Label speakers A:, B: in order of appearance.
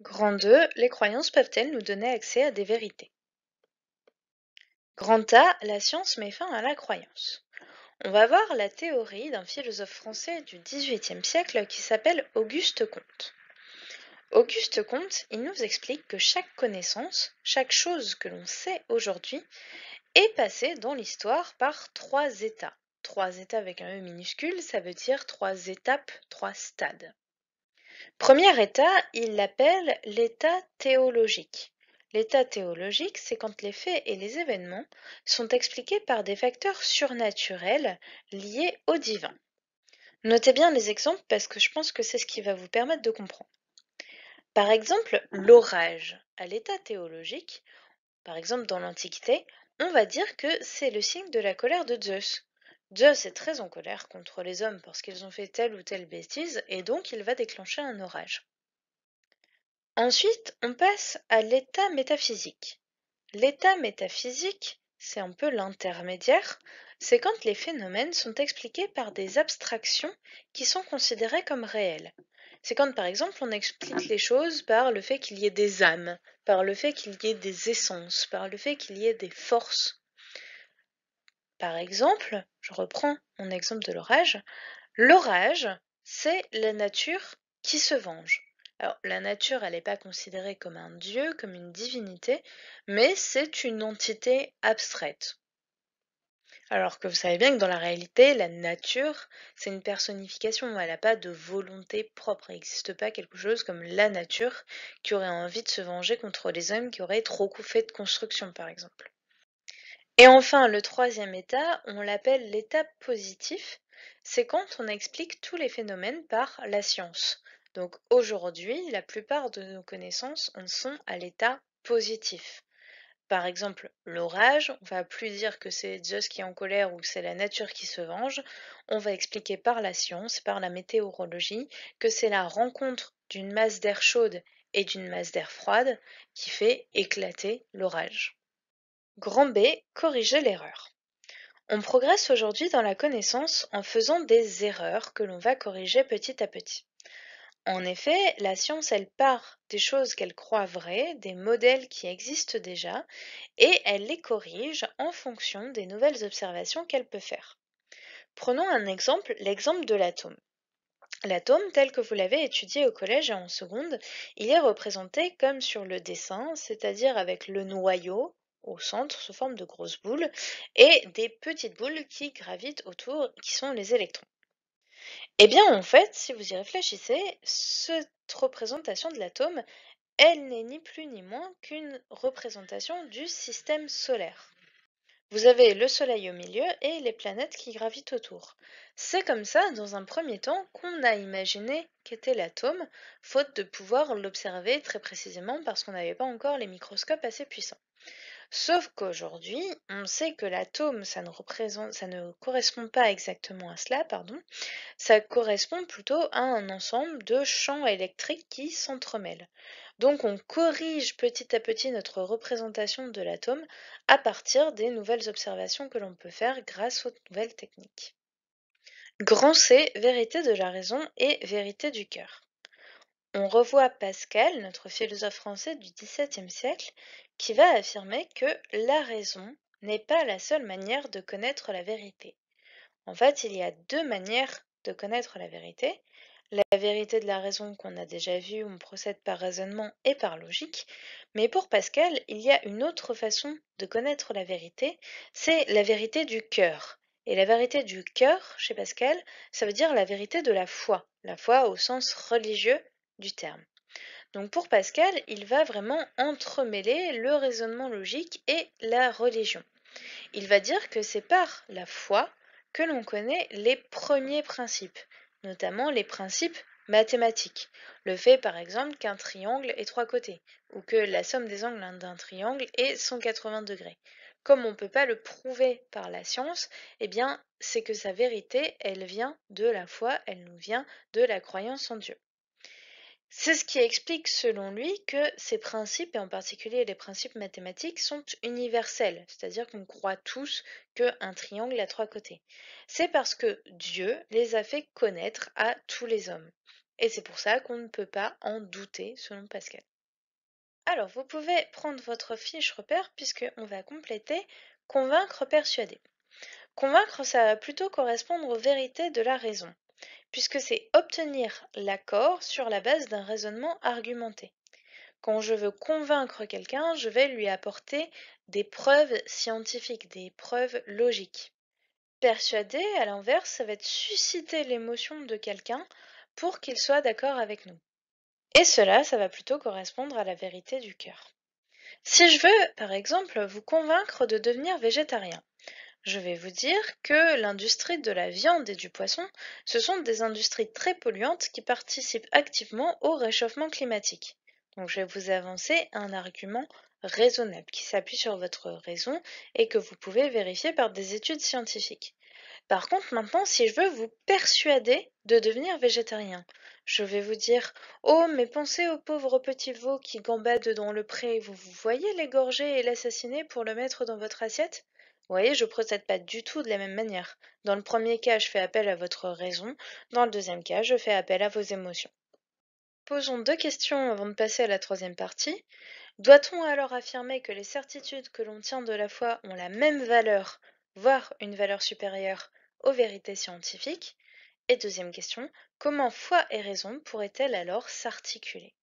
A: Grand 2, les croyances peuvent-elles nous donner accès à des vérités? Grand A, la science met fin à la croyance. On va voir la théorie d'un philosophe français du XVIIIe siècle qui s'appelle Auguste Comte. Auguste Comte, il nous explique que chaque connaissance, chaque chose que l'on sait aujourd'hui, est passée dans l'histoire par trois états. Trois états avec un E minuscule, ça veut dire trois étapes, trois stades. Premier état, il l'appelle l'état théologique. L'état théologique, c'est quand les faits et les événements sont expliqués par des facteurs surnaturels liés au divin. Notez bien les exemples parce que je pense que c'est ce qui va vous permettre de comprendre. Par exemple, l'orage. À l'état théologique, par exemple dans l'Antiquité, on va dire que c'est le signe de la colère de Zeus. Zeus est très en colère contre les hommes parce qu'ils ont fait telle ou telle bêtise et donc il va déclencher un orage. Ensuite, on passe à l'état métaphysique. L'état métaphysique, c'est un peu l'intermédiaire, c'est quand les phénomènes sont expliqués par des abstractions qui sont considérées comme réelles. C'est quand, par exemple, on explique les choses par le fait qu'il y ait des âmes, par le fait qu'il y ait des essences, par le fait qu'il y ait des forces. Par exemple, je reprends mon exemple de l'orage. L'orage, c'est la nature qui se venge. Alors, la nature, elle n'est pas considérée comme un dieu, comme une divinité, mais c'est une entité abstraite. Alors que vous savez bien que dans la réalité, la nature, c'est une personnification, elle n'a pas de volonté propre. Il n'existe pas quelque chose comme la nature qui aurait envie de se venger contre les hommes qui auraient trop fait de construction, par exemple. Et enfin, le troisième état, on l'appelle l'état positif, c'est quand on explique tous les phénomènes par la science. Donc aujourd'hui, la plupart de nos connaissances en sont à l'état positif. Par exemple, l'orage, on va plus dire que c'est Zeus qui est en colère ou que c'est la nature qui se venge, on va expliquer par la science, par la météorologie, que c'est la rencontre d'une masse d'air chaude et d'une masse d'air froide qui fait éclater l'orage. Grand B, corriger l'erreur. On progresse aujourd'hui dans la connaissance en faisant des erreurs que l'on va corriger petit à petit. En effet, la science, elle part des choses qu'elle croit vraies, des modèles qui existent déjà, et elle les corrige en fonction des nouvelles observations qu'elle peut faire. Prenons un exemple, l'exemple de l'atome. L'atome, tel que vous l'avez étudié au collège et en seconde, il est représenté comme sur le dessin, c'est-à-dire avec le noyau au centre sous forme de grosses boules et des petites boules qui gravitent autour, qui sont les électrons. Eh bien, en fait, si vous y réfléchissez, cette représentation de l'atome, elle n'est ni plus ni moins qu'une représentation du système solaire. Vous avez le Soleil au milieu et les planètes qui gravitent autour. C'est comme ça, dans un premier temps, qu'on a imaginé qu'était l'atome, faute de pouvoir l'observer très précisément parce qu'on n'avait pas encore les microscopes assez puissants. Sauf qu'aujourd'hui, on sait que l'atome, ça ne correspond pas exactement à cela, pardon. Ça correspond plutôt à un ensemble de champs électriques qui s'entremêlent. Donc on corrige petit à petit notre représentation de l'atome à partir des nouvelles observations que l'on peut faire grâce aux nouvelles techniques. Grand C, vérité de la raison et vérité du cœur. On revoit Pascal, notre philosophe français du XVIIe siècle, qui va affirmer que la raison n'est pas la seule manière de connaître la vérité. En fait, il y a deux manières de connaître la vérité. La vérité de la raison qu'on a déjà vue, on procède par raisonnement et par logique. Mais pour Pascal, il y a une autre façon de connaître la vérité, c'est la vérité du cœur. Et la vérité du cœur, chez Pascal, ça veut dire la vérité de la foi au sens religieux du terme. Donc pour Pascal, il va vraiment entremêler le raisonnement logique et la religion. Il va dire que c'est par la foi que l'on connaît les premiers principes, notamment les principes mathématiques. Le fait par exemple qu'un triangle ait trois côtés, ou que la somme des angles d'un triangle est 180 degrés. Comme on ne peut pas le prouver par la science, eh bien c'est que sa vérité, elle vient de la foi, elle nous vient de la croyance en Dieu. C'est ce qui explique, selon lui, que ces principes, et en particulier les principes mathématiques, sont universels, c'est-à-dire qu'on croit tous qu'un triangle a trois côtés. C'est parce que Dieu les a fait connaître à tous les hommes. Et c'est pour ça qu'on ne peut pas en douter selon Pascal. Alors, vous pouvez prendre votre fiche repère puisqu'on va compléter convaincre, persuader. Convaincre, ça va plutôt correspondre aux vérités de la raison, puisque c'est obtenir l'accord sur la base d'un raisonnement argumenté. Quand je veux convaincre quelqu'un, je vais lui apporter des preuves scientifiques, des preuves logiques. Persuader, à l'inverse, ça va être susciter l'émotion de quelqu'un pour qu'il soit d'accord avec nous. Et cela, ça va plutôt correspondre à la vérité du cœur. Si je veux, par exemple, vous convaincre de devenir végétarien, je vais vous dire que l'industrie de la viande et du poisson, ce sont des industries très polluantes qui participent activement au réchauffement climatique. Donc je vais vous avancer un argument raisonnable qui s'appuie sur votre raison et que vous pouvez vérifier par des études scientifiques. Par contre, maintenant, si je veux vous persuader de devenir végétarien, je vais vous dire: Oh, mais pensez au pauvre petit veau qui gambade dans le pré, vous voyez l'égorger et l'assassiner pour le mettre dans votre assiette? Vous voyez, je procède pas du tout de la même manière. Dans le premier cas, je fais appel à votre raison, dans le deuxième cas, je fais appel à vos émotions. Posons deux questions avant de passer à la troisième partie. Doit-on alors affirmer que les certitudes que l'on tient de la foi ont la même valeur, voire une valeur supérieure aux vérités scientifiques? Et deuxième question, comment foi et raison pourraient-elles alors s'articuler?